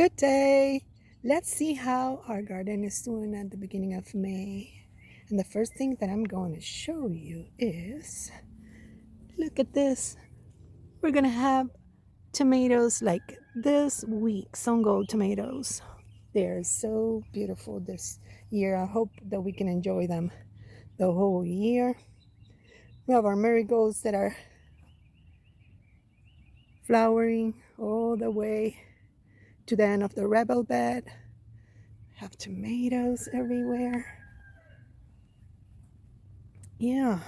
Good day. Let's see how our garden is doing at the beginning of May. And the first thing that I'm going to show you is look at this. We're going to have tomatoes like this week, sun gold tomatoes. They're so beautiful this year. I hope that we can enjoy them the whole year. We have our marigolds that are flowering all the way to the end of the rebel bed. Have tomatoes everywhere. Yeah,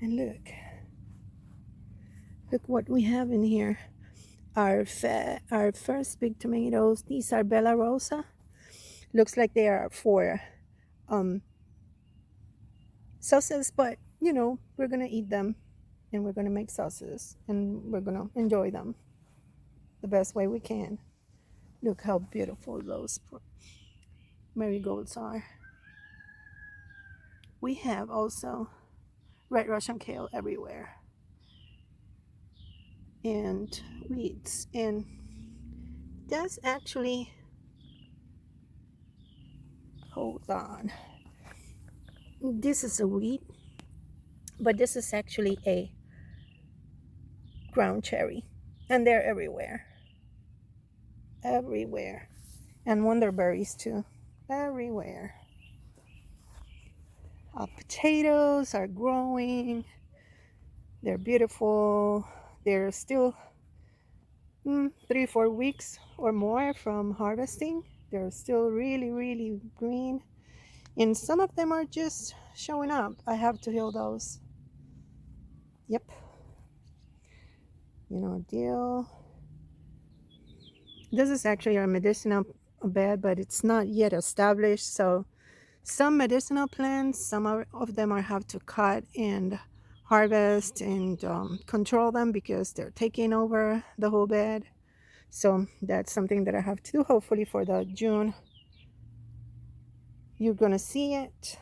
and look what we have in here. Our first big tomatoes. These are Bella Rosa. Looks like they are for um, sauces, but we're gonna eat them, and we're gonna make sauces, and we're gonna enjoy them the best way we can. Look how beautiful those marigolds are. We have also red Russian kale everywhere, and weeds, and that's actually, hold on, this is a weed, but this is actually a ground cherry, and they're everywhere, and wonderberries too, everywhere. Our potatoes are growing. They're beautiful. They're still 3-4 weeks or more from harvesting. They're still really green, and some of them are just showing up. I have to heal those. Yep, deal. This is actually a medicinal bed, but it's not yet established. So some medicinal plants, of them I have to cut and harvest and control them because they're taking over the whole bed. So that's something that I have to do. Hopefully for the June, you're gonna see it.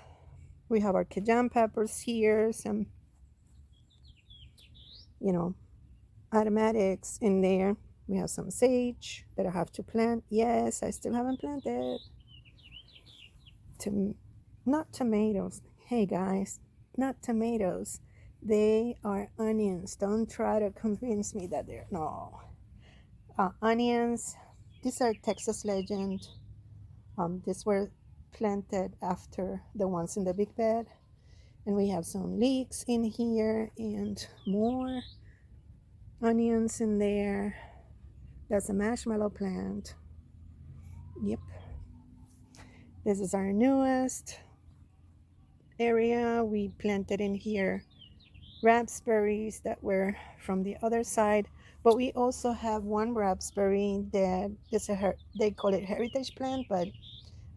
We have our Cajun Peppers here, some aromatics in there. We have some sage that I have to plant. Yes, I still haven't planted. Not tomatoes. Hey guys, not tomatoes. They are onions. Don't try to convince me that they're no. Onions. These are Texas Legend. These were planted after the ones in the big bed. And we have some leeks in here and more onions in there. That's a marshmallow plant. Yep. This is our newest area. We planted in here raspberries that were from the other side, but we also have one raspberry that is they call it heritage plant, but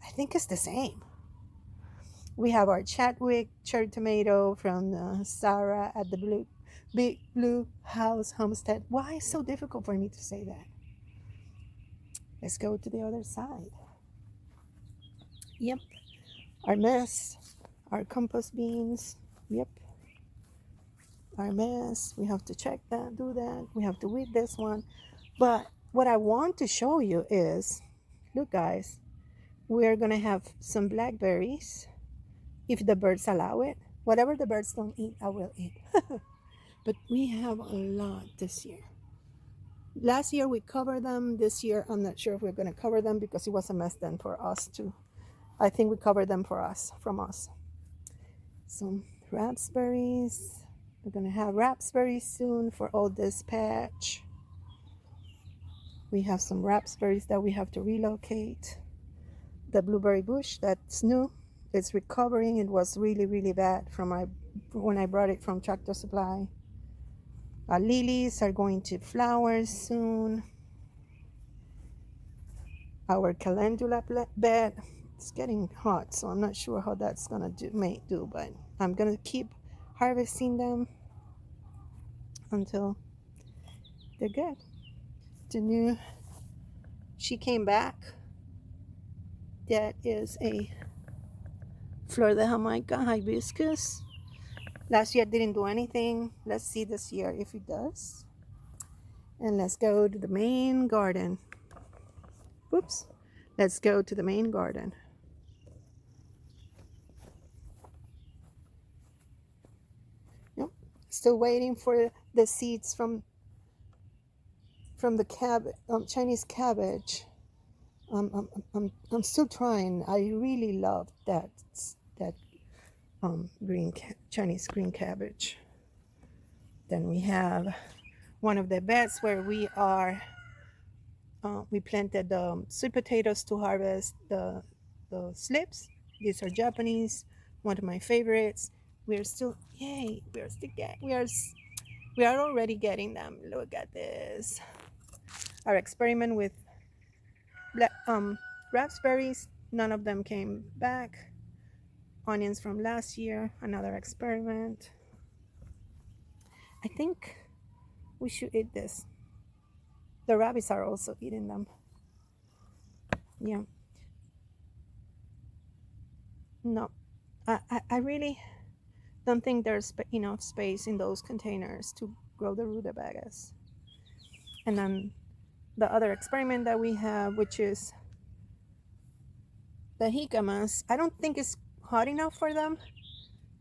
I think it's the same. We have our Chadwick cherry tomato from Sarah at the Big Blue House Homestead. Why is it so difficult for me to say that? Let's go to the other side. Yep, our mess, our compost beans. Yep, our mess. We have to check that, do that. We have to weed this one. But what I want to show you is, look guys, we're gonna have some blackberries if the birds allow it. Whatever the birds don't eat, I will eat. But we have a lot this year. Last year we covered them. This year I'm not sure if we're gonna cover them because it was a mess then for us too. I think we covered them from us. Some raspberries. We're gonna have raspberries soon for all this patch. We have some raspberries that we have to relocate. The blueberry bush that's new, it's recovering. It was really bad when I brought it from Tractor Supply. Our lilies are going to flower soon. Our calendula bed, it's getting hot, so I'm not sure how that's gonna do, but I'm gonna keep harvesting them until they're good. She came back. That is a Flor de Jamaica hibiscus. Last year didn't do anything. Let's see this year if it does. And let's go to the main garden. Oops. Let's go to the main garden. Yep. Still waiting for the seeds from the Chinese cabbage. I'm still trying. I really love that Chinese green cabbage. Then we have one of the beds where we planted sweet potatoes to harvest the slips. These are Japanese, one of my favorites. We're still, yay, we're still get, we are already getting them. Look at this. Our experiment with raspberries, none of them came back. Onions from last year, another experiment. I think we should eat this. The rabbits are also eating them. Yeah. No, I really don't think there's enough space in those containers to grow the rutabagas. And then the other experiment that we have, which is the jicamas, I don't think it's hot enough for them,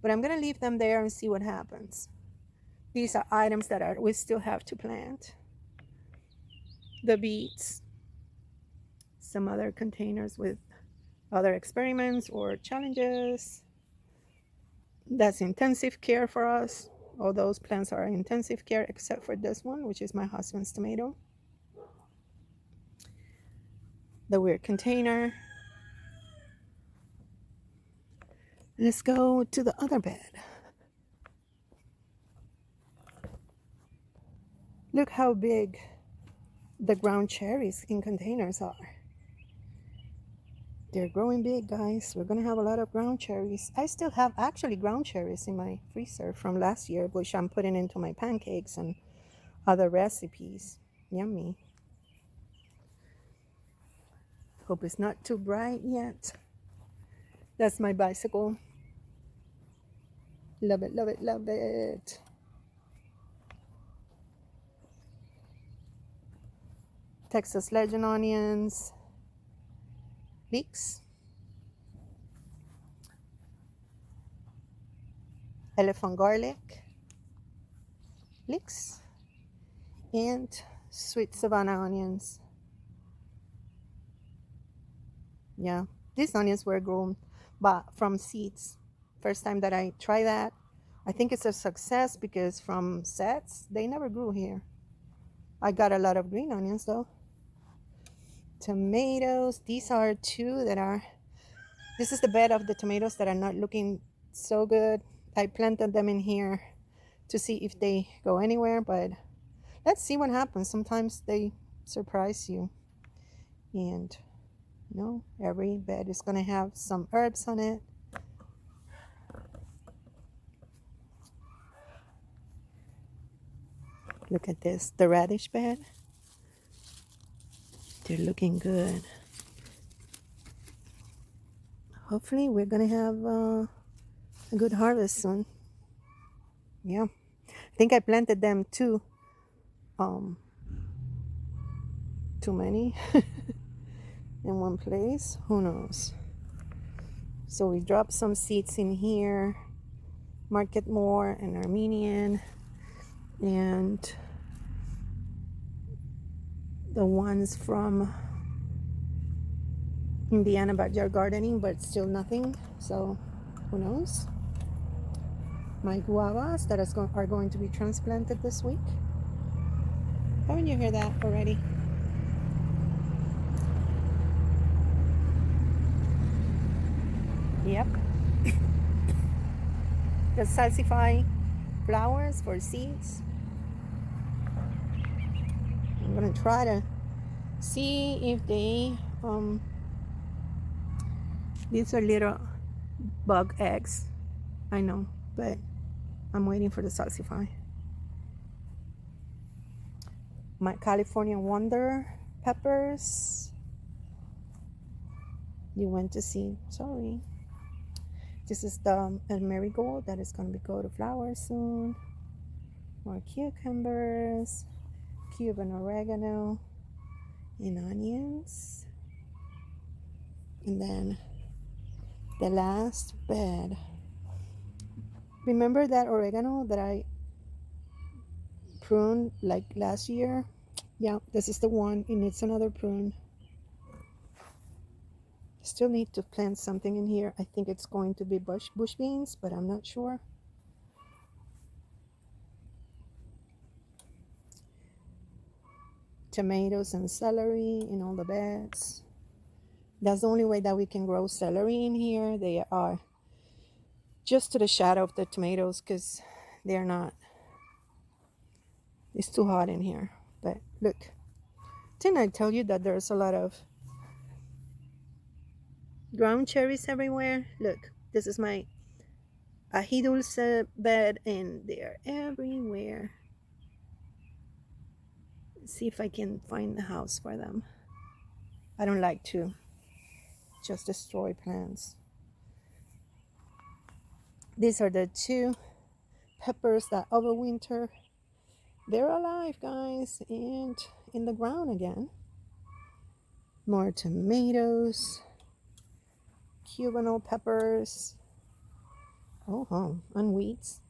but I'm gonna leave them there and see what happens. These are items that we still have to plant. The beets, some other containers with other experiments or challenges. That's intensive care for us. All those plants are intensive care except for this one, which is my husband's tomato. The weird container. Let's go to the other bed. Look how big the ground cherries in containers are. They're growing big, guys. We're gonna have a lot of ground cherries. I still have actually ground cherries in my freezer from last year, which I'm putting into my pancakes and other recipes. Yummy. Hope it's not too bright yet. That's my bicycle. Love it, love it, love it. Texas legend onions. Leeks. Elephant garlic. Leeks. And sweet Savannah onions. Yeah, these onions were grown from seeds. First time that I try that. I think it's a success because from sets, they never grew here. I got a lot of green onions though. Tomatoes, these are this is the bed of the tomatoes that are not looking so good. I planted them in here to see if they go anywhere, but let's see what happens. Sometimes they surprise you. And every bed is gonna have some herbs on it. Look at this, the radish bed. They're looking good. Hopefully we're gonna have a good harvest soon. Yeah, I think I planted them too many in one place. Who knows? So we dropped some seeds in here. Market More and Armenian, and the ones from Indiana backyard gardening, but still nothing. So who knows? My guavas that are going to be transplanted this week. Haven't you heard that already? Yep. The salsify flowers for seeds. I'm gonna try to see if they these are little bug eggs, I know, but I'm waiting for the salsify. My California Wonder peppers. You went to see, sorry. This is the marigold that is going to go to flower soon. More cucumbers, Cuban oregano, and onions. And then the last bed. Remember that oregano that I pruned like last year? Yeah, this is the one. It needs another prune. Still need to plant something in here. I think it's going to be bush beans, but I'm not sure. Tomatoes and celery in all the beds. That's the only way that we can grow celery in here. They are just to the shadow of the tomatoes because they're not. It's too hot in here. But look, didn't I tell you that there's a lot of ground cherries everywhere? Look, this is my ají dulce bed and they're everywhere. Let's see if I can find the house for them. I don't like to just destroy plants. These are the 2 peppers that overwinter. They're alive, guys, and in the ground again. More tomatoes, Cubano peppers, and weeds.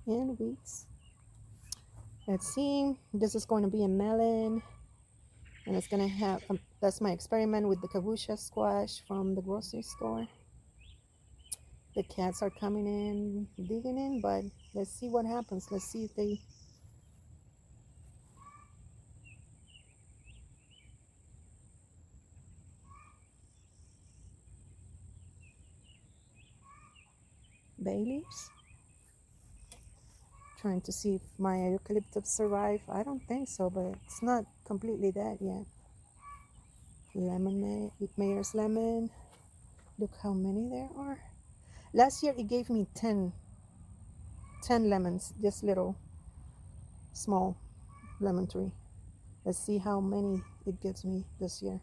And weeds. Let's see, this is going to be a melon, and it's going to have, that's my experiment with the kaboosha squash from the grocery store. The cats are coming in, digging in, but let's see what happens. Let's see if they... Bay leaves? Trying to see if my eucalyptus survive. I don't think so, but it's not completely dead yet. Lemon, Mayor's lemon. Look how many there are. Last year it gave me 10 lemons, this little small lemon tree. Let's see how many it gives me this year.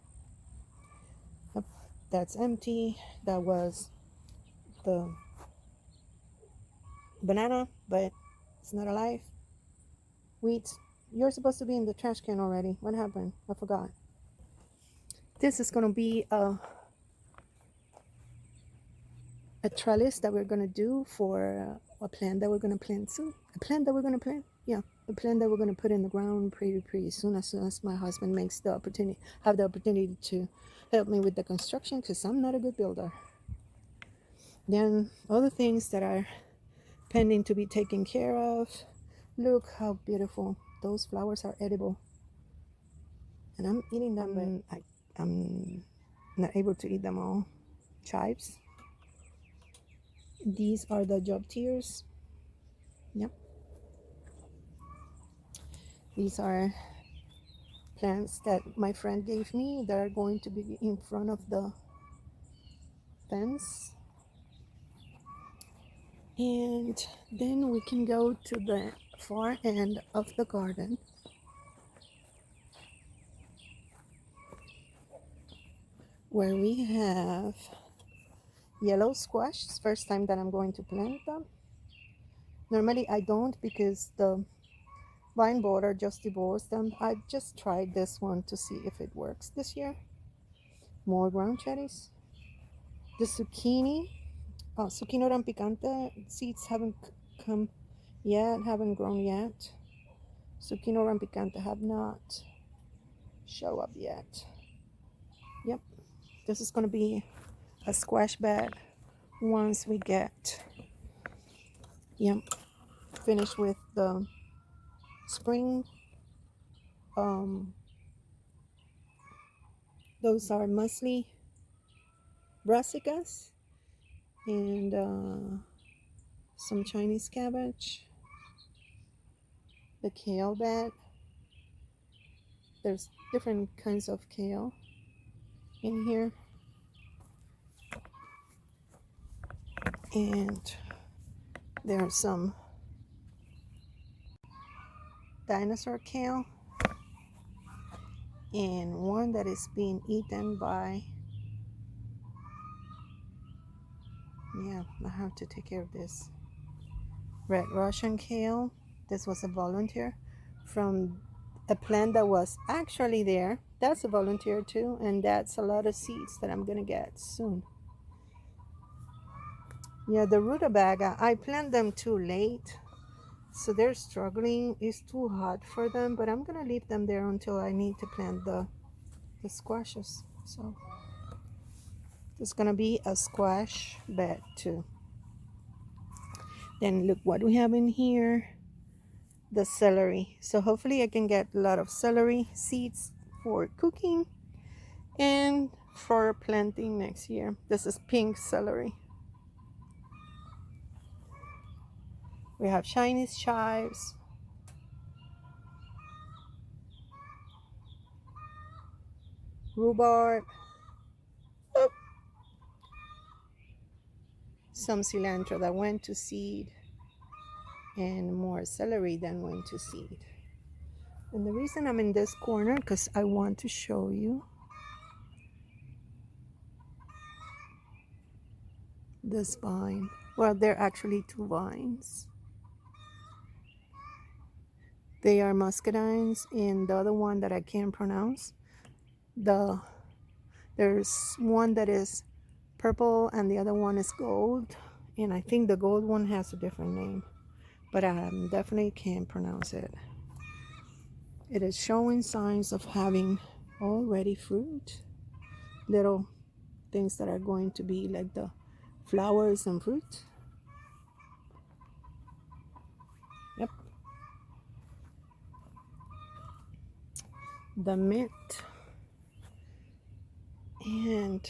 Yep, that's empty. That was the banana, but it's not alive. Weeds, you're supposed to be in the trash can already. What happened? I forgot. This is going to be a trellis that we're going to do for a plant that we're going to plant soon. A plant that we're going to plant? Yeah, a plant that we're going to put in the ground pretty soon as my husband makes the opportunity, have the opportunity to help me with the construction, because I'm not a good builder. Then other things that are pending to be taken care of. Look how beautiful. Those flowers are edible. And I'm eating them, but I'm not able to eat them all. Chives. These are the job tears. Yep. These are plants that my friend gave me that are going to be in front of the fence. And then we can go to the far end of the garden. Where we have yellow squash. It's the first time that I'm going to plant them. Normally I don't, because the vine border just divorced them. I just tried this one to see if it works this year. More ground cherries. The zucchini. Zucchini rampicante seeds haven't come yet, haven't grown yet. Zucchini rampicante have not show up yet. Yep. This is going to be a squash bed once we get finished with the spring. Those are mostly brassicas and some Chinese cabbage. The kale bed. There's different kinds of kale in here. And there are some dinosaur kale and one that is being eaten by, I have to take care of this. Red Russian kale. This was a volunteer from a plant that was actually there That's a volunteer too, and that's a lot of seeds that I'm gonna get soon. Yeah, the rutabaga, I plant them too late, so they're struggling. It's too hot for them, but I'm gonna leave them there until I need to plant the squashes. So it's gonna be a squash bed too. Then look what we have in here, the celery. So hopefully I can get a lot of celery seeds for cooking and for planting next year. This is pink celery. We have Chinese chives, rhubarb, oh, some cilantro that went to seed, and more celery than went to seed. And the reason I'm in this corner because I want to show you this vine. Well, they're actually two vines. They are muscadines, and the other one that I can't pronounce. There's one that is purple and the other one is gold, and I think the gold one has a different name, but I definitely can't pronounce it. It is showing signs of having already fruit, little things that are going to be like the flowers and fruit. Yep. The mint. And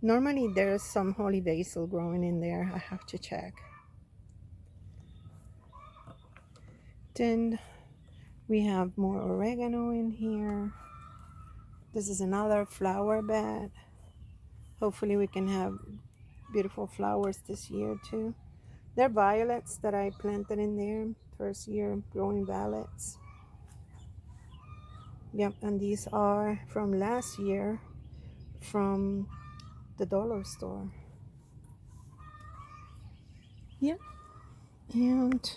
normally there's some holy basil growing in there. I have to check. Then we have more oregano in here. This is another flower bed. Hopefully we can have beautiful flowers this year too. They're violets that I planted in there. First year growing violets. Yep, and these are from last year from the dollar store. Yep, and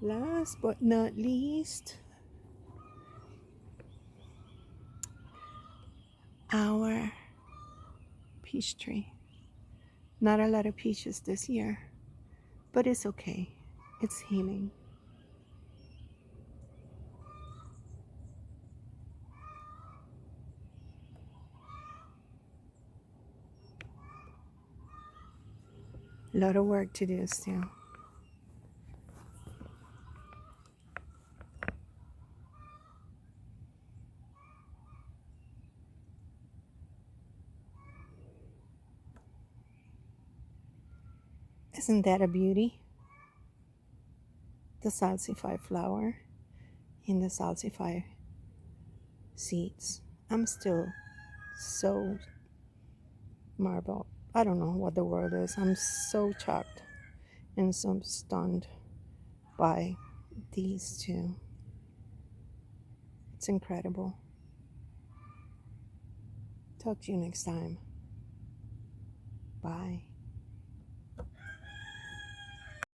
last but not least, our peach tree. Not a lot of peaches this year, but it's okay. It's healing. A lot of work to do still. Isn't that a beauty? The salsify flower and the salsify seeds. I'm still so marveled. I don't know what the word is. I'm so shocked and so stunned by these two. It's incredible. Talk to you next time. Bye.